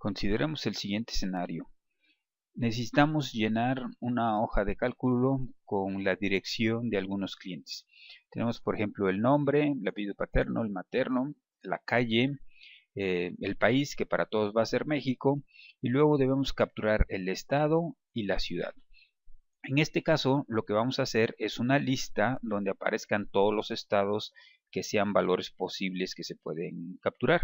Consideremos el siguiente escenario. Necesitamos llenar una hoja de cálculo con la dirección de algunos clientes. Tenemos, por ejemplo, el nombre, el apellido paterno, el materno, la calle, el país, que para todos va a ser México, y luego debemos capturar el estado y la ciudad. En este caso, lo que vamos a hacer es una lista donde aparezcan todos los estados que sean valores posibles que se pueden capturar.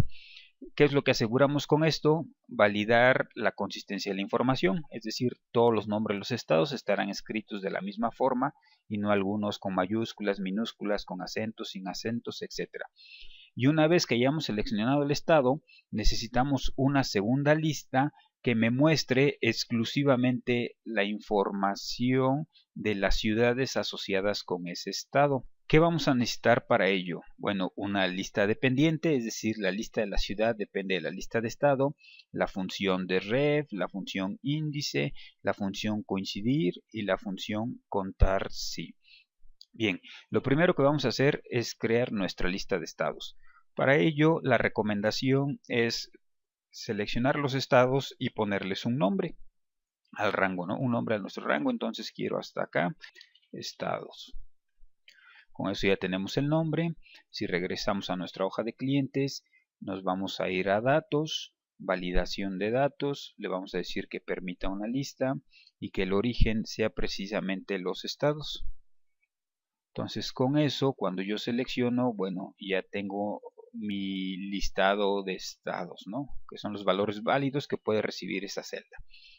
¿Qué es lo que aseguramos con esto? Validar la consistencia de la información, es decir, todos los nombres de los estados estarán escritos de la misma forma y no algunos con mayúsculas, minúsculas, con acentos, sin acentos, etc. Y una vez que hayamos seleccionado el estado, necesitamos una segunda lista que me muestre exclusivamente la información de las ciudades asociadas con ese estado. ¿Qué vamos a necesitar para ello? Bueno, una lista dependiente, es decir, la lista de la ciudad depende de la lista de estado, la función de ref, la función índice, la función coincidir y la función contar sí. Bien, lo primero que vamos a hacer es crear nuestra lista de estados. Para ello, la recomendación es seleccionar los estados y ponerles un nombre al rango, ¿no? Un nombre a nuestro rango, entonces quiero hasta acá, estados. Con eso ya tenemos el nombre. Si regresamos a nuestra hoja de clientes, nos vamos a ir a datos, validación de datos, le vamos a decir que permita una lista y que el origen sea precisamente los estados. Entonces con eso, cuando yo selecciono, bueno, ya tengo mi listado de estados, ¿no? Que son los valores válidos que puede recibir esa celda.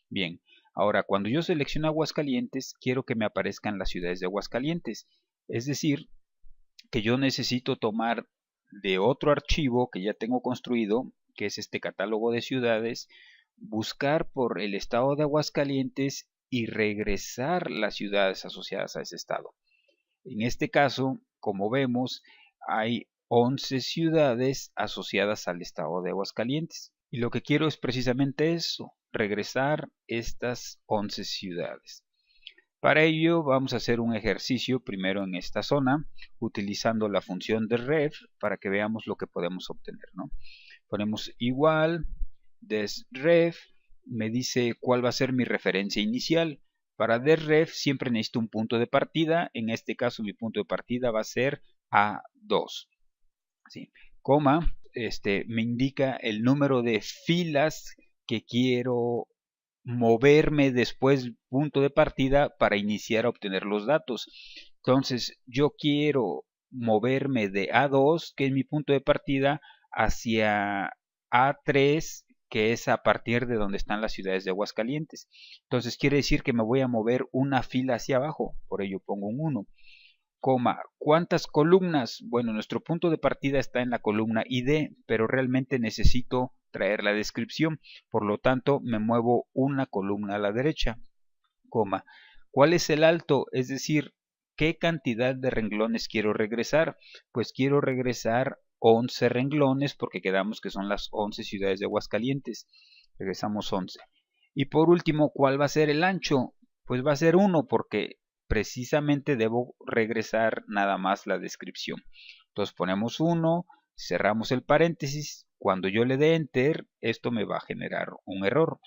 Bien, ahora cuando yo selecciono Aguascalientes, quiero que me aparezcan las ciudades de Aguascalientes. Es decir, que yo necesito tomar de otro archivo que ya tengo construido, que es este catálogo de ciudades, buscar por el estado de Aguascalientes y regresar las ciudades asociadas a ese estado. En este caso, como vemos, hay 11 ciudades asociadas al estado de Aguascalientes. Y lo que quiero es precisamente eso, regresar estas 11 ciudades. Para ello vamos a hacer un ejercicio primero en esta zona, utilizando la función de ref para que veamos lo que podemos obtener, ¿no? Ponemos igual, desref, me dice cuál va a ser mi referencia inicial. Para desref siempre necesito un punto de partida, en este caso mi punto de partida va a ser A2. ¿Sí? Coma, me indica el número de filas que quiero moverme después punto de partida para iniciar a obtener los datos. Entonces yo quiero moverme de A2, que es mi punto de partida, hacia A3, que es a partir de donde están las ciudades de Aguascalientes. Entonces quiere decir que me voy a mover una fila hacia abajo, por ello pongo un 1. ¿Cuántas columnas? Bueno, nuestro punto de partida está en la columna ID, pero realmente necesito traer la descripción, por lo tanto me muevo una columna a la derecha, ¿cuál es el alto? Es decir, ¿qué cantidad de renglones quiero regresar? Pues quiero regresar 11 renglones porque quedamos que son las 11 ciudades de Aguascalientes. Regresamos 11. Y por último, ¿cuál va a ser el ancho? Pues va a ser 1 porque precisamente debo regresar nada más la descripción. Entonces ponemos 1, cerramos el paréntesis. Cuando yo le dé enter, esto me va a generar un error.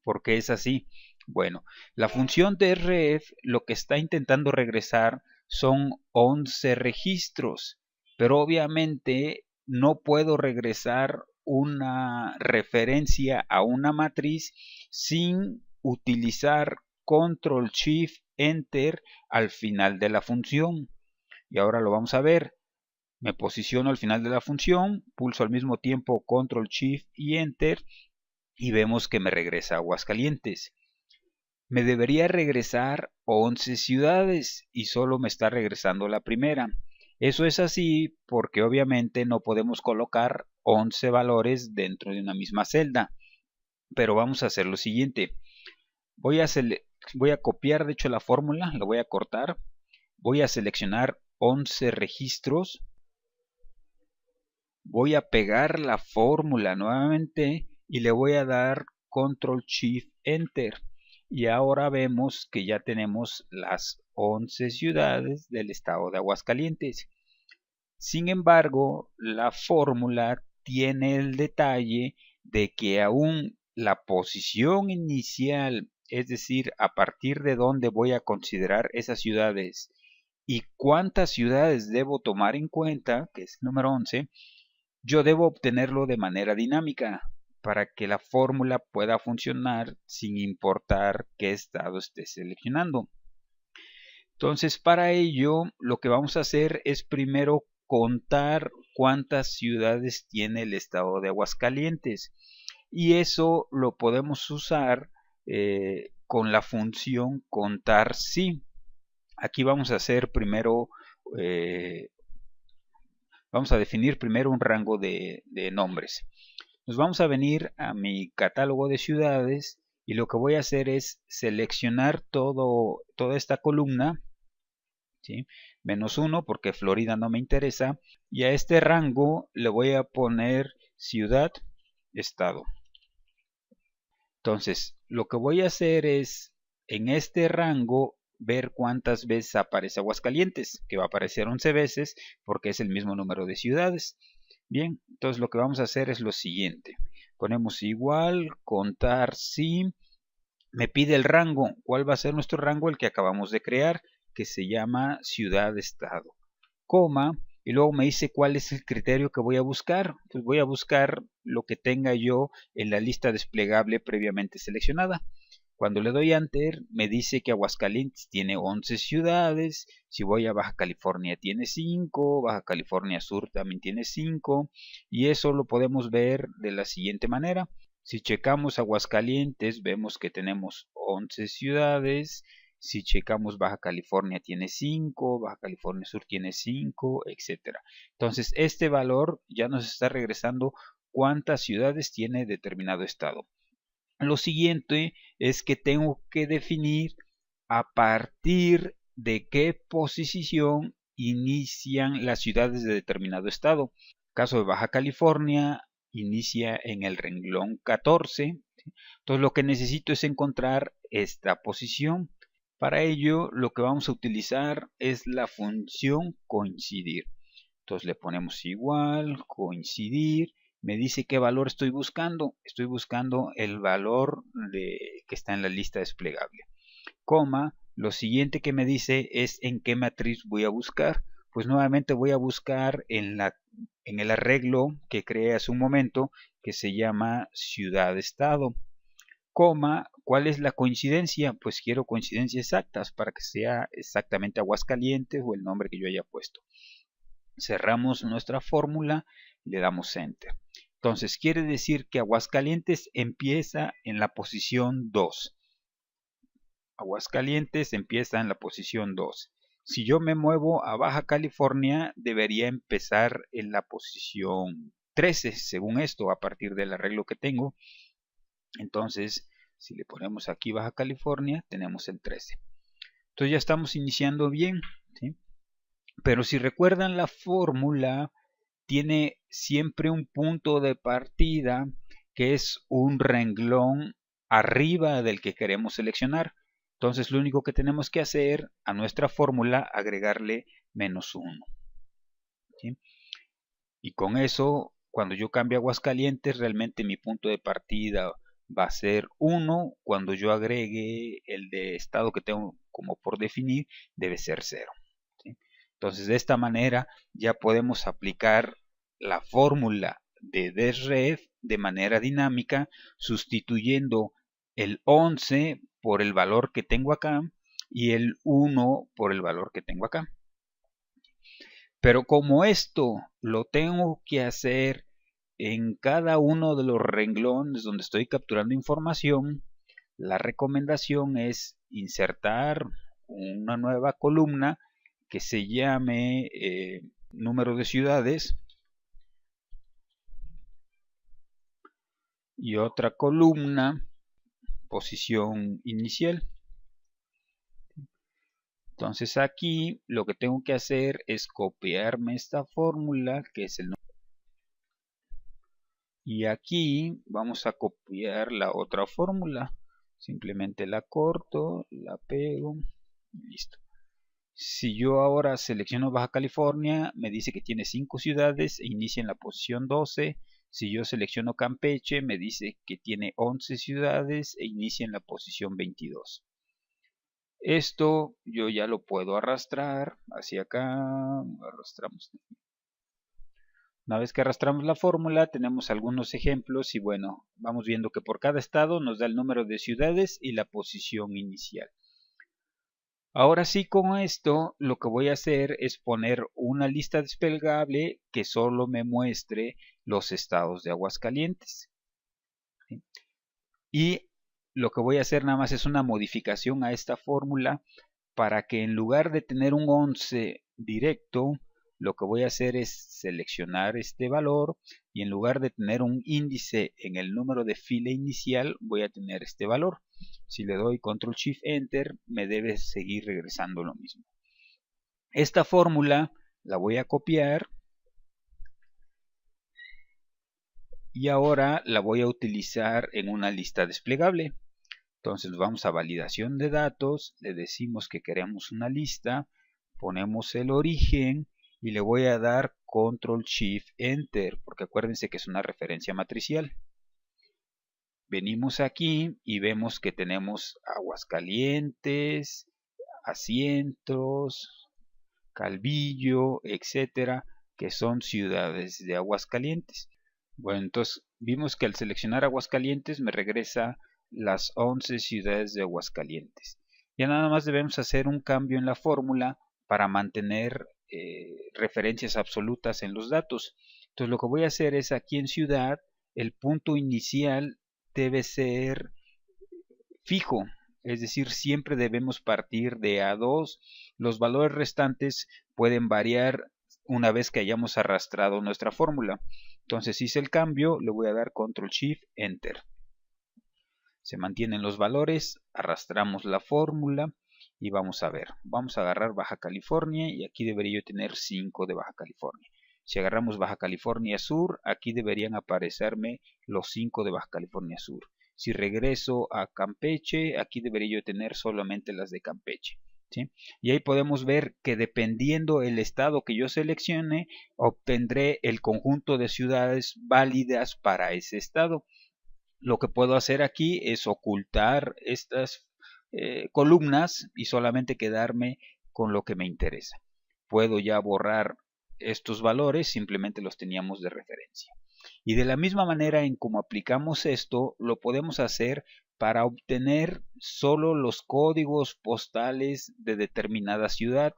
¿Por qué es así? Bueno, la función de ref lo que está intentando regresar son 11 registros, pero obviamente no puedo regresar una referencia a una matriz sin utilizar control shift enter al final de la función. Y ahora lo vamos a ver. Me posiciono al final de la función, pulso al mismo tiempo control shift y enter y vemos que me regresa a Aguascalientes. Me debería regresar 11 ciudades y solo me está regresando la primera. Eso es así porque obviamente no podemos colocar 11 valores dentro de una misma celda. Pero vamos a hacer lo siguiente. Voy a copiar de hecho la fórmula, la voy a cortar. Voy a seleccionar 11 registros. Voy a pegar la fórmula nuevamente y le voy a dar control shift enter. Y ahora vemos que ya tenemos las 11 ciudades del estado de Aguascalientes. Sin embargo, la fórmula tiene el detalle de que aún la posición inicial, es decir, a partir de dónde voy a considerar esas ciudades y cuántas ciudades debo tomar en cuenta, que es el número 11, yo debo obtenerlo de manera dinámica para que la fórmula pueda funcionar sin importar qué estado esté seleccionando. Entonces, para ello, lo que vamos a hacer es primero contar cuántas ciudades tiene el estado de Aguascalientes. Y eso lo podemos usar con la función contar si. Aquí vamos a hacer primero, vamos a definir primero un rango de nombres. Nos vamos a venir a mi catálogo de ciudades y lo que voy a hacer es seleccionar toda esta columna, ¿sí? -1 porque Florida no me interesa, y a este rango le voy a poner ciudad, estado. Entonces, lo que voy a hacer es, en este rango, ver cuántas veces aparece Aguascalientes, que va a aparecer 11 veces porque es el mismo número de ciudades. Bien, entonces lo que vamos a hacer es lo siguiente. Ponemos igual, contar si, me pide el rango. ¿Cuál va a ser nuestro rango? El que acabamos de crear, que se llama ciudad-estado. Coma, y luego me dice cuál es el criterio que voy a buscar. Pues voy a buscar lo que tenga yo en la lista desplegable previamente seleccionada. Cuando le doy Enter, me dice que Aguascalientes tiene 11 ciudades. Si voy a Baja California tiene 5, Baja California Sur también tiene 5. Y eso lo podemos ver de la siguiente manera. Si checamos Aguascalientes, vemos que tenemos 11 ciudades. Si checamos Baja California tiene 5, Baja California Sur tiene 5, etc. Entonces, este valor ya nos está regresando cuántas ciudades tiene determinado estado. Lo siguiente es que tengo que definir a partir de qué posición inician las ciudades de determinado estado. Caso de Baja California, inicia en el renglón 14. Entonces lo que necesito es encontrar esta posición. Para ello lo que vamos a utilizar es la función coincidir. Entonces le ponemos igual, coincidir. Me dice qué valor estoy buscando. Estoy buscando el valor que está en la lista desplegable. Coma, lo siguiente que me dice es en qué matriz voy a buscar. Pues nuevamente voy a buscar en el arreglo que creé hace un momento, que se llama ciudad-estado. Coma, ¿cuál es la coincidencia? Pues quiero coincidencias exactas para que sea exactamente Aguascalientes o el nombre que yo haya puesto. Cerramos nuestra fórmula y le damos Enter. Entonces quiere decir que Aguascalientes empieza en la posición 2. Aguascalientes empieza en la posición 2. Si yo me muevo a Baja California, debería empezar en la posición 13, según esto, a partir del arreglo que tengo. Entonces, si le ponemos aquí Baja California, tenemos el 13. Entonces ya estamos iniciando bien, ¿sí? Pero si recuerdan, la fórmula tiene siempre un punto de partida que es un renglón arriba del que queremos seleccionar. Entonces lo único que tenemos que hacer a nuestra fórmula, agregarle -1. ¿Sí? Y con eso, cuando yo cambie a Aguascalientes, realmente mi punto de partida va a ser 1. Cuando yo agregue el de estado que tengo como por definir, debe ser 0. ¿Sí? Entonces de esta manera ya podemos aplicar la fórmula de DESREF de manera dinámica, sustituyendo el 11 por el valor que tengo acá y el 1 por el valor que tengo acá. Pero como esto lo tengo que hacer en cada uno de los renglones donde estoy capturando información, la recomendación es insertar una nueva columna que se llame número de ciudades y otra columna posición inicial. Entonces aquí lo que tengo que hacer es copiarme esta fórmula que es el número. Y aquí vamos a copiar la otra fórmula. Simplemente la corto, la pego y listo. Si yo ahora selecciono Baja California, me dice que tiene 5 ciudades e inicia en la posición 12. Si yo selecciono Campeche, me dice que tiene 11 ciudades e inicia en la posición 22. Esto yo ya lo puedo arrastrar hacia acá, arrastramos. Una vez que arrastramos la fórmula, tenemos algunos ejemplos y bueno, vamos viendo que por cada estado nos da el número de ciudades y la posición inicial. Ahora sí, con esto lo que voy a hacer es poner una lista desplegable que solo me muestre los estados de Aguascalientes. ¿Sí? Y lo que voy a hacer nada más es una modificación a esta fórmula para que en lugar de tener un 11 directo, lo que voy a hacer es seleccionar este valor y en lugar de tener un índice en el número de fila inicial, voy a tener este valor. Si le doy Control Shift Enter, me debe seguir regresando lo mismo. Esta fórmula la voy a copiar y ahora la voy a utilizar en una lista desplegable. Entonces vamos a validación de datos, le decimos que queremos una lista, ponemos el origen y le voy a dar Control Shift Enter, porque acuérdense que es una referencia matricial. Venimos aquí y vemos que tenemos Aguascalientes, Asientos, Calvillo, etcétera, que son ciudades de Aguascalientes. Bueno, entonces vimos que al seleccionar Aguascalientes me regresa las 11 ciudades de Aguascalientes. Ya nada más debemos hacer un cambio en la fórmula para mantener referencias absolutas en los datos. Entonces lo que voy a hacer es aquí en ciudad, el punto inicial debe ser fijo, es decir, siempre debemos partir de A2. Los valores restantes pueden variar una vez que hayamos arrastrado nuestra fórmula. Entonces hice el cambio, le voy a dar Control Shift Enter. Se mantienen los valores, arrastramos la fórmula y vamos a ver. Vamos a agarrar Baja California y aquí debería yo tener 5 de Baja California. Si agarramos Baja California Sur, aquí deberían aparecerme los 5 de Baja California Sur. Si regreso a Campeche, aquí debería yo tener solamente las de Campeche. ¿Sí? Y ahí podemos ver que dependiendo el estado que yo seleccione, obtendré el conjunto de ciudades válidas para ese estado. Lo que puedo hacer aquí es ocultar estas columnas y solamente quedarme con lo que me interesa. Puedo ya borrar estos valores, simplemente los teníamos de referencia. Y de la misma manera en cómo aplicamos esto, lo podemos hacer para obtener solo los códigos postales de determinada ciudad.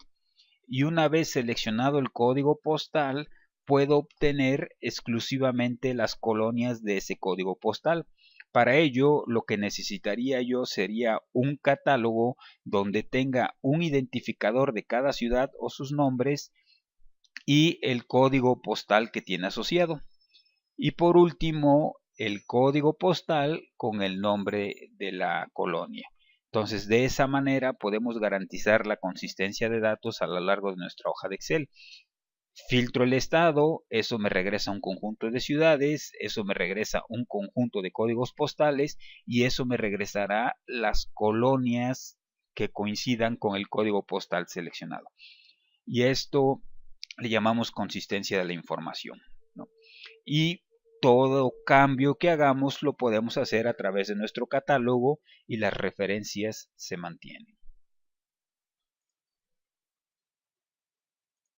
Y una vez seleccionado el código postal, puedo obtener exclusivamente las colonias de ese código postal. Para ello, lo que necesitaría yo sería un catálogo donde tenga un identificador de cada ciudad o sus nombres y el código postal que tiene asociado. Y por último, el código postal con el nombre de la colonia. Entonces, de esa manera podemos garantizar la consistencia de datos a lo largo de nuestra hoja de Excel. Filtro el estado, eso me regresa un conjunto de ciudades, eso me regresa un conjunto de códigos postales y eso me regresará las colonias que coincidan con el código postal seleccionado. Y esto le llamamos consistencia de la información, ¿no? Y todo cambio que hagamos lo podemos hacer a través de nuestro catálogo y las referencias se mantienen.